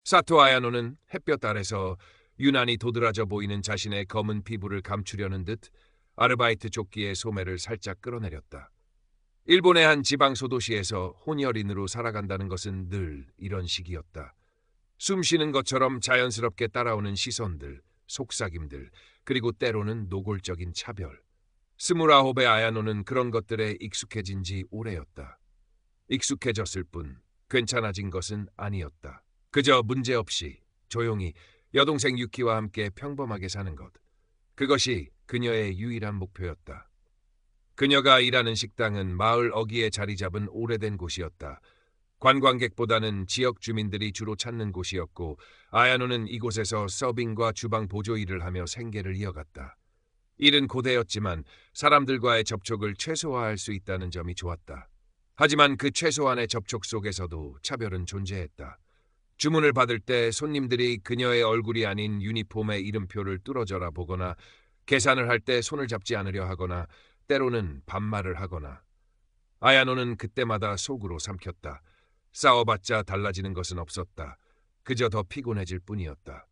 사토 아야노는 햇볕 아래서 유난히 도드라져 보이는 자신의 검은 피부를 감추려는 듯 아르바이트 조끼의 소매를 살짝 끌어내렸다. 일본의 한 지방 소도시에서 혼혈인으로 살아간다는 것은 늘 이런 식이었다. 숨 쉬는 것처럼 자연스럽게 따라오는 시선들, 속삭임들, 그리고 때로는 노골적인 차별. 29의 아야노는 그런 것들에 익숙해진 지 오래였다. 익숙해졌을 뿐 괜찮아진 것은 아니었다. 그저 문제없이 조용히 여동생 유키와 함께 평범하게 사는 것. 그것이 그녀의 유일한 목표였다. 그녀가 일하는 식당은 마을 어귀에 자리 잡은 오래된 곳이었다. 관광객보다는 지역 주민들이 주로 찾는 곳이었고 아야노는 이곳에서 서빙과 주방 보조 일을 하며 생계를 이어갔다. 일은 고되었지만 사람들과의 접촉을 최소화할 수 있다는 점이 좋았다. 하지만 그 최소한의 접촉 속에서도 차별은 존재했다. 주문을 받을 때 손님들이 그녀의 얼굴이 아닌 유니폼의 이름표를 뚫어져라 보거나 계산을 할 때 손을 잡지 않으려 하거나 때로는 반말을 하거나 아야노는 그때마다 속으로 삼켰다. 싸워봤자 달라지는 것은 없었다. 그저 더 피곤해질 뿐이었다.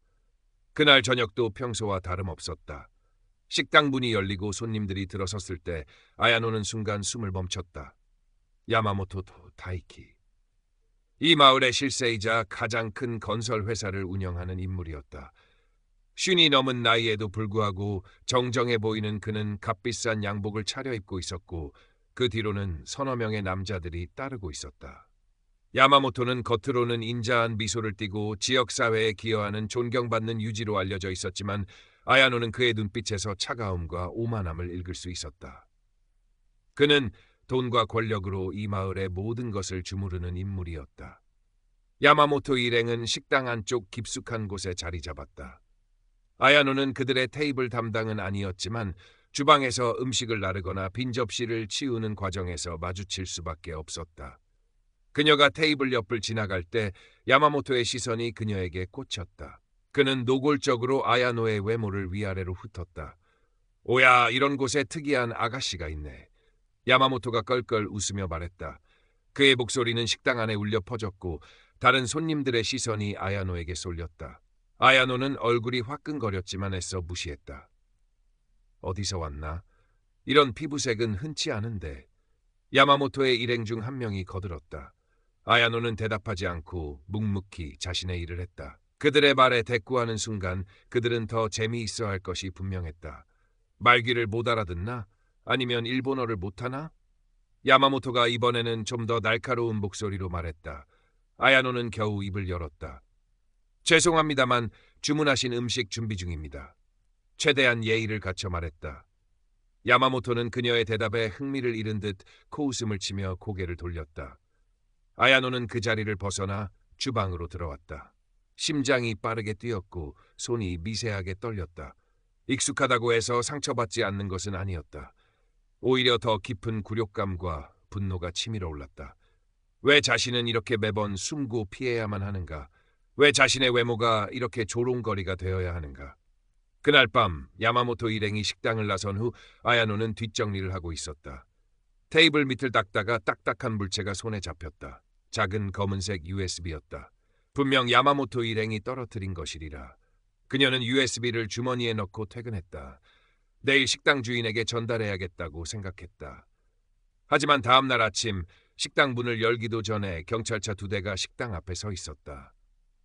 그날 저녁도 평소와 다름없었다. 식당 문이 열리고 손님들이 들어섰을 때 아야노는 순간 숨을 멈췄다. 야마모토 다이키. 이 마을의 실세이자 가장 큰 건설 회사를 운영하는 인물이었다. 50이 넘은 나이에도 불구하고 정정해 보이는 그는 값비싼 양복을 차려입고 있었고 그 뒤로는 서너 명의 남자들이 따르고 있었다. 야마모토는 겉으로는 인자한 미소를 띠고 지역사회에 기여하는 존경받는 유지로 알려져 있었지만 아야노는 그의 눈빛에서 차가움과 오만함을 읽을 수 있었다. 그는 돈과 권력으로 이 마을의 모든 것을 주무르는 인물이었다. 야마모토 일행은 식당 안쪽 깊숙한 곳에 자리 잡았다. 아야노는 그들의 테이블 담당은 아니었지만 주방에서 음식을 나르거나 빈 접시를 치우는 과정에서 마주칠 수밖에 없었다. 그녀가 테이블 옆을 지나갈 때 야마모토의 시선이 그녀에게 꽂혔다. 그는 노골적으로 아야노의 외모를 위아래로 훑었다. 오야, 이런 곳에 특이한 아가씨가 있네. 야마모토가 껄껄 웃으며 말했다. 그의 목소리는 식당 안에 울려 퍼졌고 다른 손님들의 시선이 아야노에게 쏠렸다. 아야노는 얼굴이 화끈거렸지만 애써 무시했다. 어디서 왔나? 이런 피부색은 흔치 않은데. 야마모토의 일행 중 한 명이 거들었다. 아야노는 대답하지 않고 묵묵히 자신의 일을 했다. 그들의 말에 대꾸하는 순간 그들은 더 재미있어 할 것이 분명했다. 말귀를 못 알아듣나? 아니면 일본어를 못하나? 야마모토가 이번에는 좀 더 날카로운 목소리로 말했다. 아야노는 겨우 입을 열었다. 죄송합니다만 주문하신 음식 준비 중입니다. 최대한 예의를 갖춰 말했다. 야마모토는 그녀의 대답에 흥미를 잃은 듯 코웃음을 치며 고개를 돌렸다. 아야노는 그 자리를 벗어나 주방으로 들어왔다. 심장이 빠르게 뛰었고 손이 미세하게 떨렸다. 익숙하다고 해서 상처받지 않는 것은 아니었다. 오히려 더 깊은 굴욕감과 분노가 치밀어 올랐다. 왜 자신은 이렇게 매번 숨고 피해야만 하는가? 왜 자신의 외모가 이렇게 조롱거리가 되어야 하는가? 그날 밤 야마모토 일행이 식당을 나선 후 아야노는 뒷정리를 하고 있었다. 테이블 밑을 닦다가 딱딱한 물체가 손에 잡혔다. 작은 검은색 USB였다. 분명 야마모토 일행이 떨어뜨린 것이리라. 그녀는 USB를 주머니에 넣고 퇴근했다. 내일 식당 주인에게 전달해야겠다고 생각했다. 하지만 다음 날 아침 식당 문을 열기도 전에 경찰차 2대가 식당 앞에 서 있었다.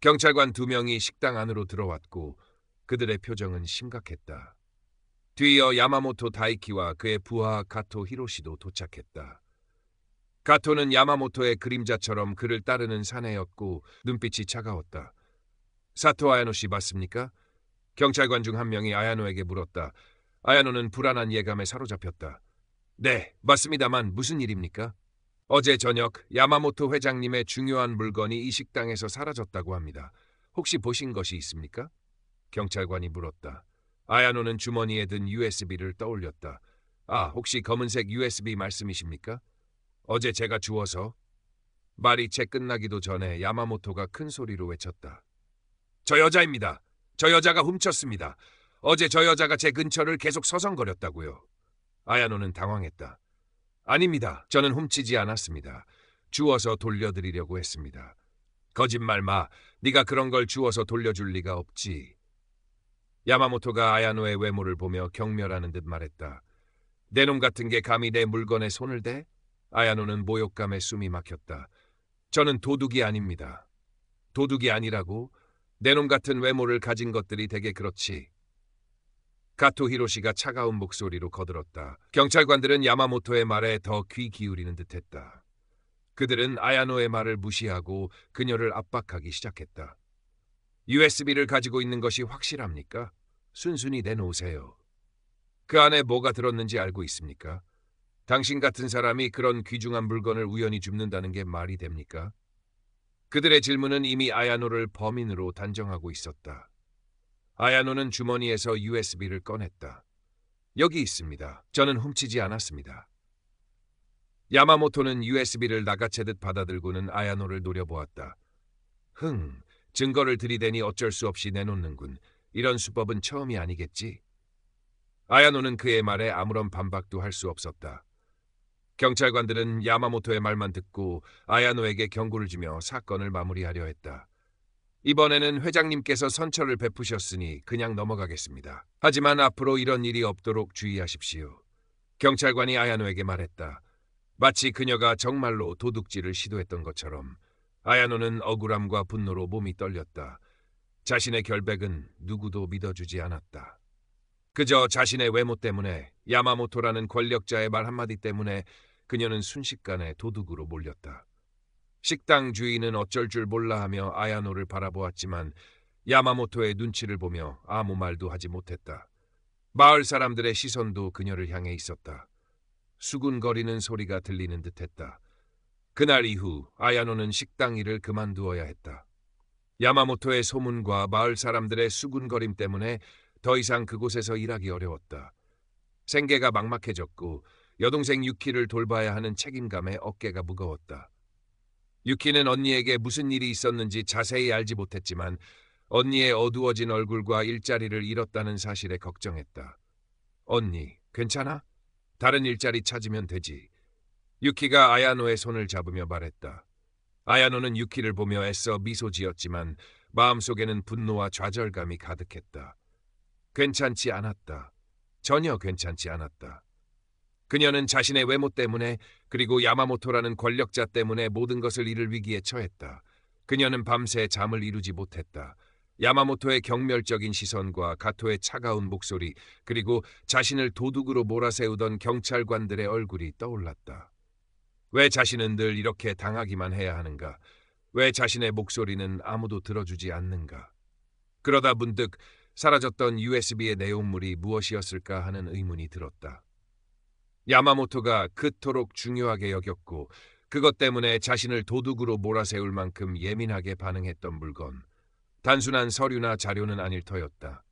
경찰관 2명이 식당 안으로 들어왔고 그들의 표정은 심각했다. 뒤이어 야마모토 다이키와 그의 부하 가토 히로시도 도착했다. 가토는 야마모토의 그림자처럼 그를 따르는 사내였고 눈빛이 차가웠다. 사토 아야노 씨 맞습니까? 경찰관 중 한 명이 아야노에게 물었다. 아야노는 불안한 예감에 사로잡혔다. 네, 맞습니다만 무슨 일입니까? 어제 저녁 야마모토 회장님의 중요한 물건이 이 식당에서 사라졌다고 합니다. 혹시 보신 것이 있습니까? 경찰관이 물었다. 아야노는 주머니에 든 USB를 떠올렸다. 아, 혹시 검은색 USB 말씀이십니까? 어제 제가 주워서. 말이 채 끝나기도 전에 야마모토가 큰 소리로 외쳤다. 저 여자입니다. 저 여자가 훔쳤습니다. 어제 저 여자가 제 근처를 계속 서성거렸다고요. 아야노는 당황했다. 아닙니다. 저는 훔치지 않았습니다. 주워서 돌려드리려고 했습니다. 거짓말 마. 네가 그런 걸 주워서 돌려줄 리가 없지. 야마모토가 아야노의 외모를 보며 경멸하는 듯 말했다. 내 놈 같은 게 감히 내 물건에 손을 대? 아야노는 모욕감에 숨이 막혔다. 저는 도둑이 아닙니다. 도둑이 아니라고? 내 놈 같은 외모를 가진 것들이 되게 그렇지. 가토 히로시가 차가운 목소리로 거들었다. 경찰관들은 야마모토의 말에 더 귀 기울이는 듯했다. 그들은 아야노의 말을 무시하고 그녀를 압박하기 시작했다. USB를 가지고 있는 것이 확실합니까? 순순히 내놓으세요. 그 안에 뭐가 들었는지 알고 있습니까? 당신 같은 사람이 그런 귀중한 물건을 우연히 줍는다는 게 말이 됩니까? 그들의 질문은 이미 아야노를 범인으로 단정하고 있었다. 아야노는 주머니에서 USB를 꺼냈다. 여기 있습니다. 저는 훔치지 않았습니다. 야마모토는 USB를 낚아채듯 받아들고는 아야노를 노려보았다. 증거를 들이대니 어쩔 수 없이 내놓는군. 이런 수법은 처음이 아니겠지? 아야노는 그의 말에 아무런 반박도 할 수 없었다. 경찰관들은 야마모토의 말만 듣고 아야노에게 경고를 주며 사건을 마무리하려 했다. 이번에는 회장님께서 선처를 베푸셨으니 그냥 넘어가겠습니다. 하지만 앞으로 이런 일이 없도록 주의하십시오. 경찰관이 아야노에게 말했다. 마치 그녀가 정말로 도둑질을 시도했던 것처럼. 아야노는 억울함과 분노로 몸이 떨렸다. 자신의 결백은 누구도 믿어주지 않았다. 그저 자신의 외모 때문에, 야마모토라는 권력자의 말 한마디 때문에 그녀는 순식간에 도둑으로 몰렸다. 식당 주인은 어쩔 줄 몰라 하며 아야노를 바라보았지만 야마모토의 눈치를 보며 아무 말도 하지 못했다. 마을 사람들의 시선도 그녀를 향해 있었다. 수군거리는 소리가 들리는 듯했다. 그날 이후 아야노는 식당 일을 그만두어야 했다. 야마모토의 소문과 마을 사람들의 수군거림 때문에 더 이상 그곳에서 일하기 어려웠다. 생계가 막막해졌고 여동생 유키를 돌봐야 하는 책임감에 어깨가 무거웠다. 유키는 언니에게 무슨 일이 있었는지 자세히 알지 못했지만 언니의 어두워진 얼굴과 일자리를 잃었다는 사실에 걱정했다. 언니, 괜찮아? 다른 일자리 찾으면 되지. 유키가 아야노의 손을 잡으며 말했다. 아야노는 유키를 보며 애써 미소 지었지만 마음속에는 분노와 좌절감이 가득했다. 괜찮지 않았다. 전혀 괜찮지 않았다. 그녀는 자신의 외모 때문에 그리고 야마모토라는 권력자 때문에 모든 것을 잃을 위기에 처했다. 그녀는 밤새 잠을 이루지 못했다. 야마모토의 경멸적인 시선과 가토의 차가운 목소리 그리고 자신을 도둑으로 몰아세우던 경찰관들의 얼굴이 떠올랐다. 왜 자신은 늘 이렇게 당하기만 해야 하는가? 왜 자신의 목소리는 아무도 들어주지 않는가? 그러다 문득 사라졌던 USB의 내용물이 무엇이었을까 하는 의문이 들었다. 야마모토가 그토록 중요하게 여겼고 그것 때문에 자신을 도둑으로 몰아세울 만큼 예민하게 반응했던 물건. 단순한 서류나 자료는 아닐 터였다.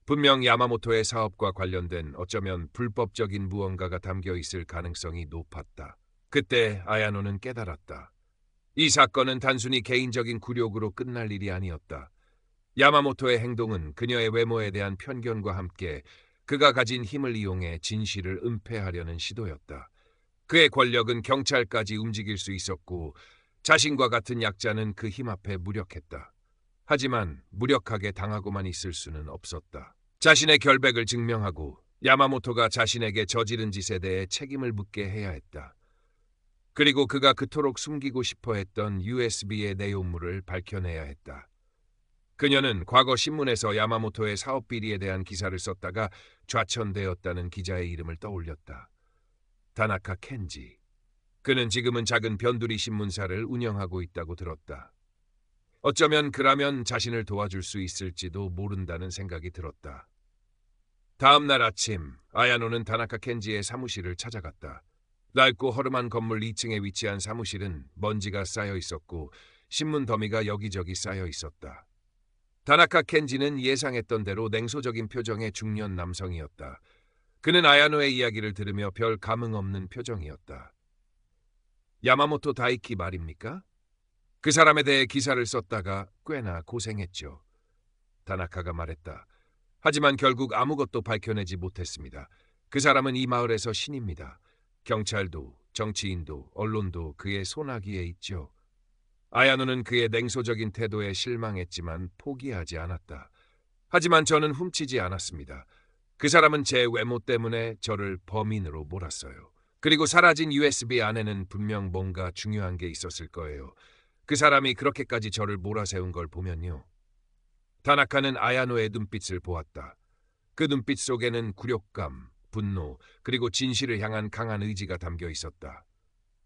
분명 야마모토의 사업과 관련된 어쩌면 불법적인 무언가가 담겨 있을 가능성이 높았다. 그때 아야노는 깨달았다. 이 사건은 단순히 개인적인 굴욕으로 끝날 일이 아니었다. 야마모토의 행동은 그녀의 외모에 대한 편견과 함께 그가 가진 힘을 이용해 진실을 은폐하려는 시도였다. 그의 권력은 경찰까지 움직일 수 있었고 자신과 같은 약자는 그 힘 앞에 무력했다. 하지만 무력하게 당하고만 있을 수는 없었다. 자신의 결백을 증명하고 야마모토가 자신에게 저지른 짓에 대해 책임을 묻게 해야 했다. 그리고 그가 그토록 숨기고 싶어 했던 USB의 내용물을 밝혀내야 했다. 그녀는 과거 신문에서 야마모토의 사업 비리에 대한 기사를 썼다가 좌천되었다는 기자의 이름을 떠올렸다. 다나카 켄지. 그는 지금은 작은 변두리 신문사를 운영하고 있다고 들었다. 어쩌면 그라면 자신을 도와줄 수 있을지도 모른다는 생각이 들었다. 다음 날 아침, 아야노는 다나카 켄지의 사무실을 찾아갔다. 낡고 허름한 건물 2층에 위치한 사무실은 먼지가 쌓여 있었고 신문 더미가 여기저기 쌓여 있었다. 다나카 켄지는 예상했던 대로 냉소적인 표정의 중년 남성이었다. 그는 아야노의 이야기를 들으며 별 감흥 없는 표정이었다. 야마모토 다이키 말입니까? 그 사람에 대해 기사를 썼다가 꽤나 고생했죠. 다나카가 말했다. 하지만 결국 아무것도 밝혀내지 못했습니다. 그 사람은 이 마을에서 신입니다. 경찰도, 정치인도, 언론도 그의 손아귀에 있죠. 아야노는 그의 냉소적인 태도에 실망했지만 포기하지 않았다. 하지만 저는 훔치지 않았습니다. 그 사람은 제 외모 때문에 저를 범인으로 몰았어요. 그리고 사라진 USB 안에는 분명 뭔가 중요한 게 있었을 거예요. 그 사람이 그렇게까지 저를 몰아세운 걸 보면요. 다나카는 아야노의 눈빛을 보았다. 그 눈빛 속에는 굴욕감, 분노, 그리고 진실을 향한 강한 의지가 담겨 있었다.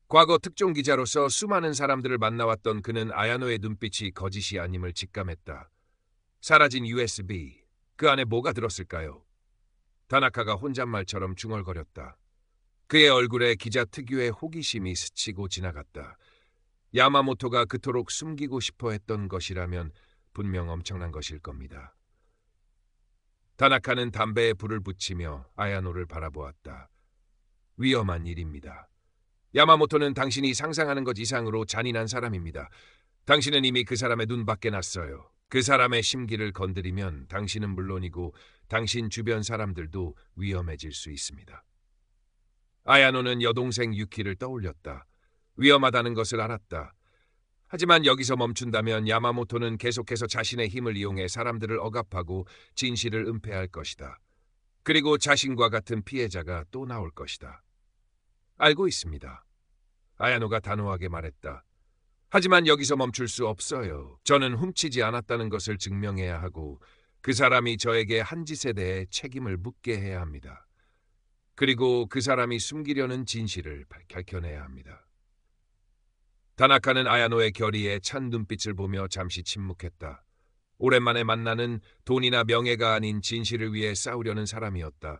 과거 특종 기자로서 수많은 사람들을 만나왔던 그는 아야노의 눈빛이 거짓이 아님을 직감했다. 사라진 USB, 그 안에 뭐가 들었을까요? 다나카가 혼잣말처럼 중얼거렸다. 그의 얼굴에 기자 특유의 호기심이 스치고 지나갔다. 야마모토가 그토록 숨기고 싶어 했던 것이라면 분명 엄청난 것일 겁니다. 다나카는 담배에 불을 붙이며 아야노를 바라보았다. 위험한 일입니다. 야마모토는 당신이 상상하는 것 이상으로 잔인한 사람입니다. 당신은 이미 그 사람의 눈밖에 났어요. 그 사람의 심기를 건드리면 당신은 물론이고 당신 주변 사람들도 위험해질 수 있습니다. 아야노는 여동생 유키를 떠올렸다. 위험하다는 것을 알았다. 하지만 여기서 멈춘다면 야마모토는 계속해서 자신의 힘을 이용해 사람들을 억압하고 진실을 은폐할 것이다. 그리고 자신과 같은 피해자가 또 나올 것이다. 알고 있습니다. 아야노가 단호하게 말했다. 하지만 여기서 멈출 수 없어요. 저는 훔치지 않았다는 것을 증명해야 하고 그 사람이 저에게 한 짓에 대해 책임을 묻게 해야 합니다. 그리고 그 사람이 숨기려는 진실을 밝혀내야 합니다. 다나카는 아야노의 결의에 찬 눈빛을 보며 잠시 침묵했다. 오랜만에 만나는 돈이나 명예가 아닌 진실을 위해 싸우려는 사람이었다.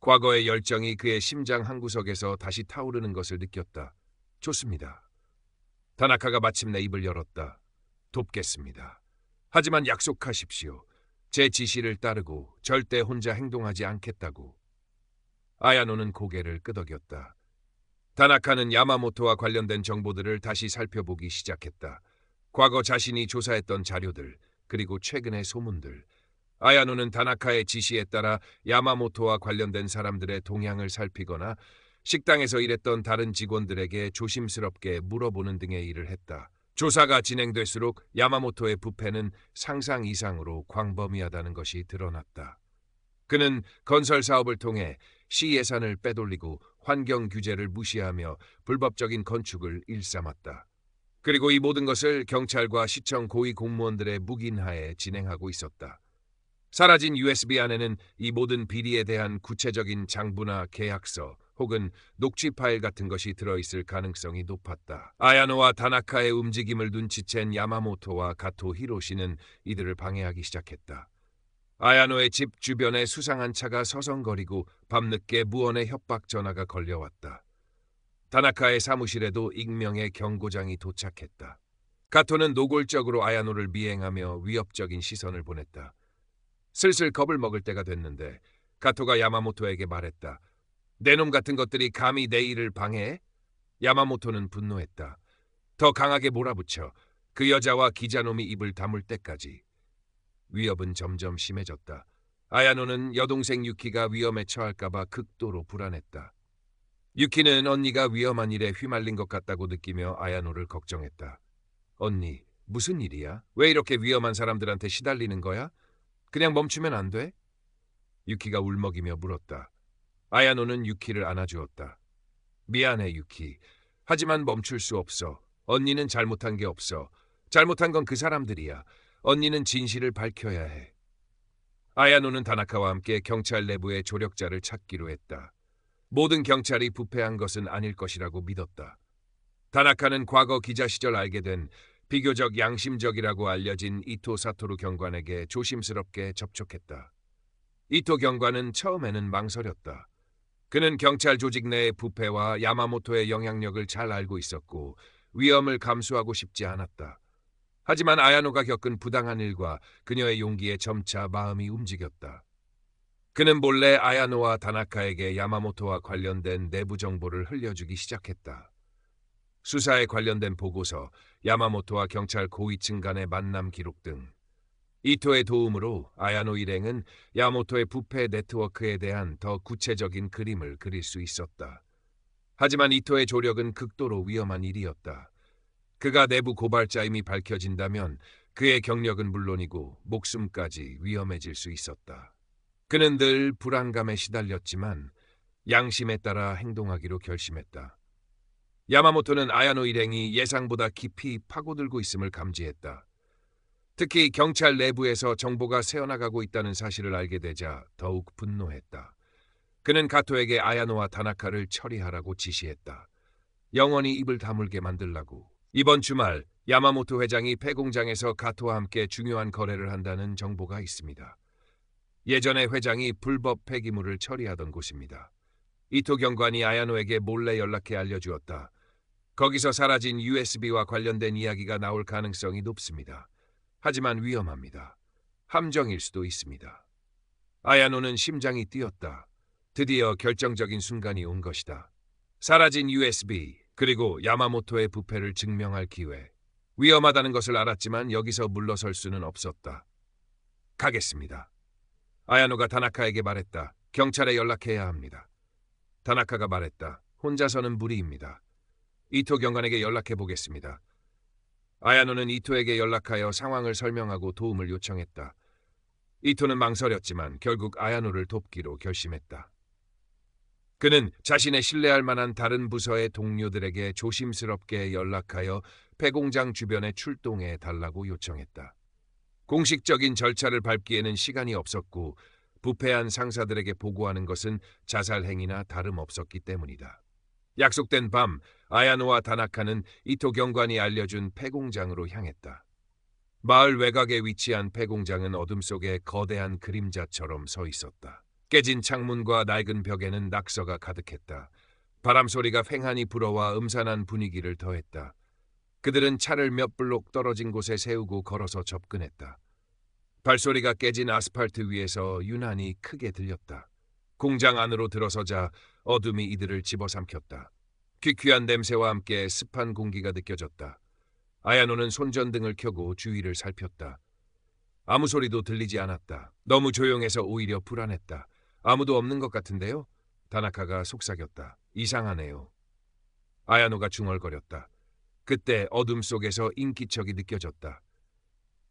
과거의 열정이 그의 심장 한구석에서 다시 타오르는 것을 느꼈다. 좋습니다. 다나카가 마침내 입을 열었다. 돕겠습니다. 하지만 약속하십시오. 제 지시를 따르고 절대 혼자 행동하지 않겠다고. 아야노는 고개를 끄덕였다. 다나카는 야마모토와 관련된 정보들을 다시 살펴보기 시작했다. 과거 자신이 조사했던 자료들, 그리고 최근의 소문들. 아야노는 다나카의 지시에 따라 야마모토와 관련된 사람들의 동향을 살피거나 식당에서 일했던 다른 직원들에게 조심스럽게 물어보는 등의 일을 했다. 조사가 진행될수록 야마모토의 부패는 상상 이상으로 광범위하다는 것이 드러났다. 그는 건설 사업을 통해 시 예산을 빼돌리고 환경 규제를 무시하며 불법적인 건축을 일삼았다. 그리고 이 모든 것을 경찰과 시청 고위 공무원들의 묵인하에 진행하고 있었다. 사라진 USB 안에는 이 모든 비리에 대한 구체적인 장부나 계약서 혹은 녹취 파일 같은 것이 들어있을 가능성이 높았다. 아야노와 다나카의 움직임을 눈치챈 야마모토와 가토 히로시는 이들을 방해하기 시작했다. 아야노의 집 주변에 수상한 차가 서성거리고 밤늦게 무언의 협박 전화가 걸려왔다. 다나카의 사무실에도 익명의 경고장이 도착했다. 가토는 노골적으로 아야노를 미행하며 위협적인 시선을 보냈다. 슬슬 겁을 먹을 때가 됐는데 가토가 야마모토에게 말했다. 내 놈 같은 것들이 감히 내 일을 방해해? 야마모토는 분노했다. 더 강하게 몰아붙여. 그 여자와 기자놈이 입을 다물 때까지. 위협은 점점 심해졌다. 아야노는 여동생 유키가 위험에 처할까봐 극도로 불안했다. 유키는 언니가 위험한 일에 휘말린 것 같다고 느끼며 아야노를 걱정했다. 언니, 무슨 일이야? 왜 이렇게 위험한 사람들한테 시달리는 거야? 그냥 멈추면 안 돼? 유키가 울먹이며 물었다. 아야노는 유키를 안아주었다. 미안해, 유키. 하지만 멈출 수 없어. 언니는 잘못한 게 없어. 잘못한 건 그 사람들이야. 언니는 진실을 밝혀야 해. 아야노는 다나카와 함께 경찰 내부의 조력자를 찾기로 했다. 모든 경찰이 부패한 것은 아닐 것이라고 믿었다. 다나카는 과거 기자 시절 알게 된 비교적 양심적이라고 알려진 이토 사토루 경관에게 조심스럽게 접촉했다. 이토 경관은 처음에는 망설였다. 그는 경찰 조직 내의 부패와 야마모토의 영향력을 잘 알고 있었고 위험을 감수하고 싶지 않았다. 하지만 아야노가 겪은 부당한 일과 그녀의 용기에 점차 마음이 움직였다. 그는 몰래 아야노와 다나카에게 야마모토와 관련된 내부 정보를 흘려주기 시작했다. 수사에 관련된 보고서, 야마모토와 경찰 고위층 간의 만남 기록 등. 이토의 도움으로 아야노 일행은 야마모토의 부패 네트워크에 대한 더 구체적인 그림을 그릴 수 있었다. 하지만 이토의 조력은 극도로 위험한 일이었다. 그가 내부 고발자임이 밝혀진다면 그의 경력은 물론이고 목숨까지 위험해질 수 있었다. 그는 늘 불안감에 시달렸지만 양심에 따라 행동하기로 결심했다. 야마모토는 아야노 일행이 예상보다 깊이 파고들고 있음을 감지했다. 특히 경찰 내부에서 정보가 새어나가고 있다는 사실을 알게 되자 더욱 분노했다. 그는 가토에게 아야노와 다나카를 처리하라고 지시했다. 영원히 입을 다물게 만들라고. 이번 주말 야마모토 회장이 폐공장에서 가토와 함께 중요한 거래를 한다는 정보가 있습니다. 예전에 회장이 불법 폐기물을 처리하던 곳입니다. 이토 경관이 아야노에게 몰래 연락해 알려주었다. 거기서 사라진 USB와 관련된 이야기가 나올 가능성이 높습니다. 하지만 위험합니다. 함정일 수도 있습니다. 아야노는 심장이 뛰었다. 드디어 결정적인 순간이 온 것이다. 사라진 USB, 그리고 야마모토의 부패를 증명할 기회. 위험하다는 것을 알았지만 여기서 물러설 수는 없었다. 가겠습니다. 아야노가 다나카에게 말했다. 경찰에 연락해야 합니다. 다나카가 말했다. 혼자서는 무리입니다. 이토 경관에게 연락해 보겠습니다. 아야노는 이토에게 연락하여 상황을 설명하고 도움을 요청했다. 이토는 망설였지만 결국 아야노를 돕기로 결심했다. 그는 자신의 신뢰할 만한 다른 부서의 동료들에게 조심스럽게 연락하여 폐공장 주변에 출동해 달라고 요청했다. 공식적인 절차를 밟기에는 시간이 없었고 부패한 상사들에게 보고하는 것은 자살 행위나 다름없었기 때문이다. 약속된 밤 아야노와 다나카는 이토 경관이 알려준 폐공장으로 향했다. 마을 외곽에 위치한 폐공장은 어둠 속에 거대한 그림자처럼 서 있었다. 깨진 창문과 낡은 벽에는 낙서가 가득했다. 바람 소리가 휑하니 불어와 음산한 분위기를 더했다. 그들은 차를 몇 블록 떨어진 곳에 세우고 걸어서 접근했다. 발소리가 깨진 아스팔트 위에서 유난히 크게 들렸다. 공장 안으로 들어서자 어둠이 이들을 집어삼켰다. 퀴퀴한 냄새와 함께 습한 공기가 느껴졌다. 아야노는 손전등을 켜고 주위를 살폈다. 아무 소리도 들리지 않았다. 너무 조용해서 오히려 불안했다. 아무도 없는 것 같은데요? 다나카가 속삭였다. 이상하네요. 아야노가 중얼거렸다. 그때 어둠 속에서 인기척이 느껴졌다.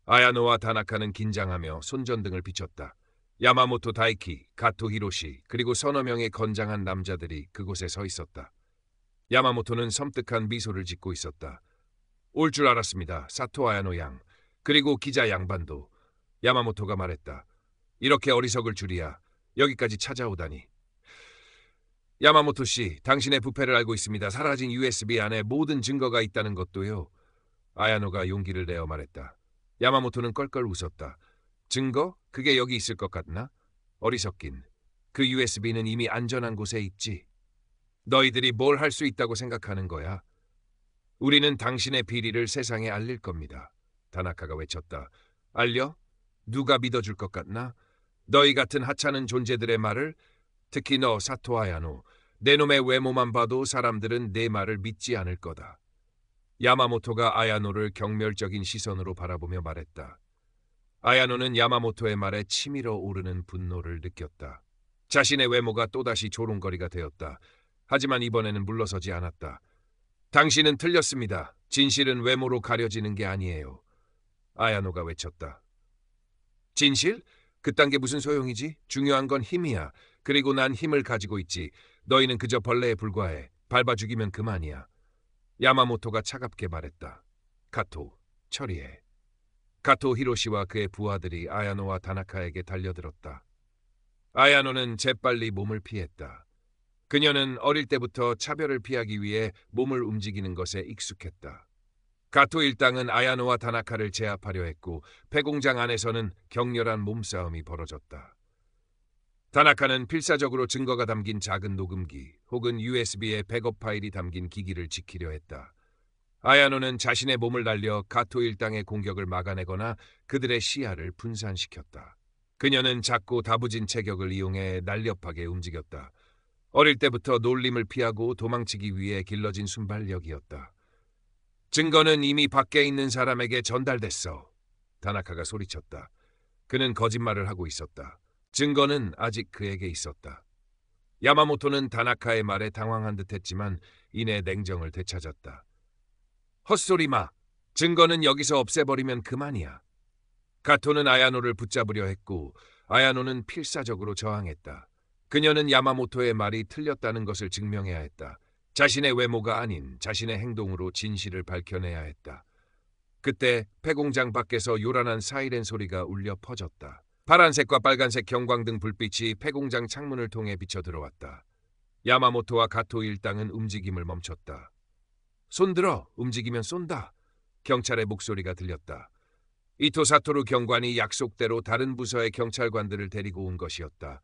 아야노와 다나카는 긴장하며 손전등을 비췄다. 야마모토 다이키, 가토 히로시, 그리고 서너 명의 건장한 남자들이 그곳에 서 있었다. 야마모토는 섬뜩한 미소를 짓고 있었다. 올 줄 알았습니다. 사토 아야노 양. 그리고 기자 양반도. 야마모토가 말했다. 이렇게 어리석을 줄이야. 여기까지 찾아오다니. 야마모토 씨, 당신의 부패를 알고 있습니다. 사라진 USB 안에 모든 증거가 있다는 것도요. 아야노가 용기를 내어 말했다. 야마모토는 껄껄 웃었다. 증거? 그게 여기 있을 것 같나? 어리석긴. 그 USB는 이미 안전한 곳에 있지. 너희들이 뭘 할 수 있다고 생각하는 거야? 우리는 당신의 비리를 세상에 알릴 겁니다. 다나카가 외쳤다. 알려? 누가 믿어줄 것 같나? 너희 같은 하찮은 존재들의 말을? 특히 너 사토 아야노. 내 놈의 외모만 봐도 사람들은 내 말을 믿지 않을 거다. 야마모토가 아야노를 경멸적인 시선으로 바라보며 말했다. 아야노는 야마모토의 말에 치밀어 오르는 분노를 느꼈다. 자신의 외모가 또다시 조롱거리가 되었다. 하지만 이번에는 물러서지 않았다. 당신은 틀렸습니다. 진실은 외모로 가려지는 게 아니에요. 아야노가 외쳤다. 진실? 그딴 게 무슨 소용이지? 중요한 건 힘이야. 그리고 난 힘을 가지고 있지. 너희는 그저 벌레에 불과해. 밟아 죽이면 그만이야. 야마모토가 차갑게 말했다. 가토, 처리해. 가토 히로시와 그의 부하들이 아야노와 다나카에게 달려들었다. 아야노는 재빨리 몸을 피했다. 그녀는 어릴 때부터 차별을 피하기 위해 몸을 움직이는 것에 익숙했다. 가토 일당은 아야노와 다나카를 제압하려 했고 폐공장 안에서는 격렬한 몸싸움이 벌어졌다. 다나카는 필사적으로 증거가 담긴 작은 녹음기 혹은 USB에 백업 파일이 담긴 기기를 지키려 했다. 아야노는 자신의 몸을 날려 가토 일당의 공격을 막아내거나 그들의 시야를 분산시켰다. 그녀는 작고 다부진 체격을 이용해 날렵하게 움직였다. 어릴 때부터 놀림을 피하고 도망치기 위해 길러진 순발력이었다. 증거는 이미 밖에 있는 사람에게 전달됐어. 다나카가 소리쳤다. 그는 거짓말을 하고 있었다. 증거는 아직 그에게 있었다. 야마모토는 다나카의 말에 당황한 듯했지만 이내 냉정을 되찾았다. 헛소리 마. 증거는 여기서 없애버리면 그만이야. 가토는 아야노를 붙잡으려 했고 아야노는 필사적으로 저항했다. 그녀는 야마모토의 말이 틀렸다는 것을 증명해야 했다. 자신의 외모가 아닌 자신의 행동으로 진실을 밝혀내야 했다. 그때 폐공장 밖에서 요란한 사이렌 소리가 울려 퍼졌다. 파란색과 빨간색 경광등 불빛이 폐공장 창문을 통해 비쳐 들어왔다. 야마모토와 가토 일당은 움직임을 멈췄다. 손들어, 움직이면 쏜다. 경찰의 목소리가 들렸다. 이토 사토루 경관이 약속대로 다른 부서의 경찰관들을 데리고 온 것이었다.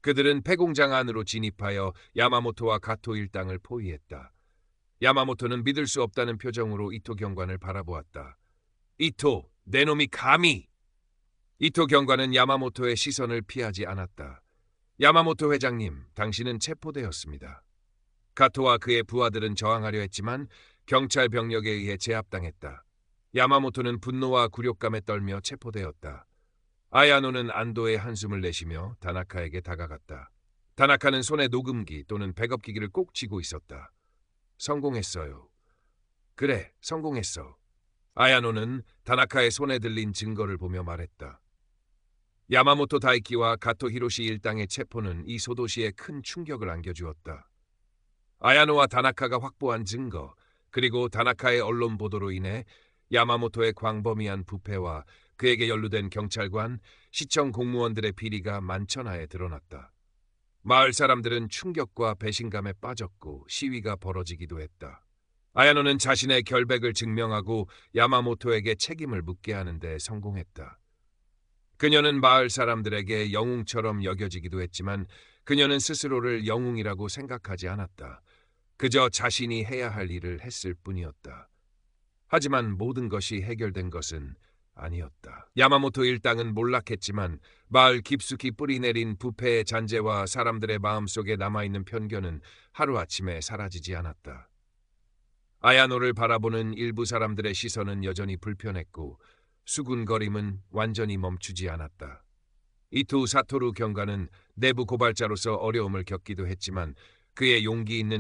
그들은 폐공장 안으로 진입하여 야마모토와 가토 일당을 포위했다. 야마모토는 믿을 수 없다는 표정으로 이토 경관을 바라보았다. 이토, 내 놈이 감히! 이토 경관은 야마모토의 시선을 피하지 않았다. 야마모토 회장님, 당신은 체포되었습니다. 가토와 그의 부하들은 저항하려 했지만 경찰 병력에 의해 제압당했다. 야마모토는 분노와 굴욕감에 떨며 체포되었다. 아야노는 안도의 한숨을 내쉬며 다나카에게 다가갔다. 다나카는 손에 녹음기 또는 백업기기를 꼭 쥐고 있었다. 성공했어요. 그래, 성공했어. 아야노는 다나카의 손에 들린 증거를 보며 말했다. 야마모토 다이키와 가토 히로시 일당의 체포는 이 소도시에 큰 충격을 안겨주었다. 아야노와 다나카가 확보한 증거, 그리고 다나카의 언론 보도로 인해 야마모토의 광범위한 부패와 그에게 연루된 경찰관, 시청 공무원들의 비리가 만천하에 드러났다. 마을 사람들은 충격과 배신감에 빠졌고 시위가 벌어지기도 했다. 아야노는 자신의 결백을 증명하고 야마모토에게 책임을 묻게 하는 데 성공했다. 그녀는 마을 사람들에게 영웅처럼 여겨지기도 했지만 그녀는 스스로를 영웅이라고 생각하지 않았다. 그저 자신이 해야 할 일을 했을 뿐이었다. 하지만 모든 것이 해결된 것은 아니었다. 야마모토 일당은 몰락했지만 마을 깊숙이 뿌리내린 부패의 잔재와 사람들의 마음속에 남아있는 편견은 하루아침에 사라지지 않았다. 아야노를 바라보는 일부 사람들의 시선은 여전히 불편했고 수군거림은 완전히 멈추지 않았다. 이토 사토루 경관은 내부 고발자로서 어려움을 겪기도 했지만 그의 용기 있는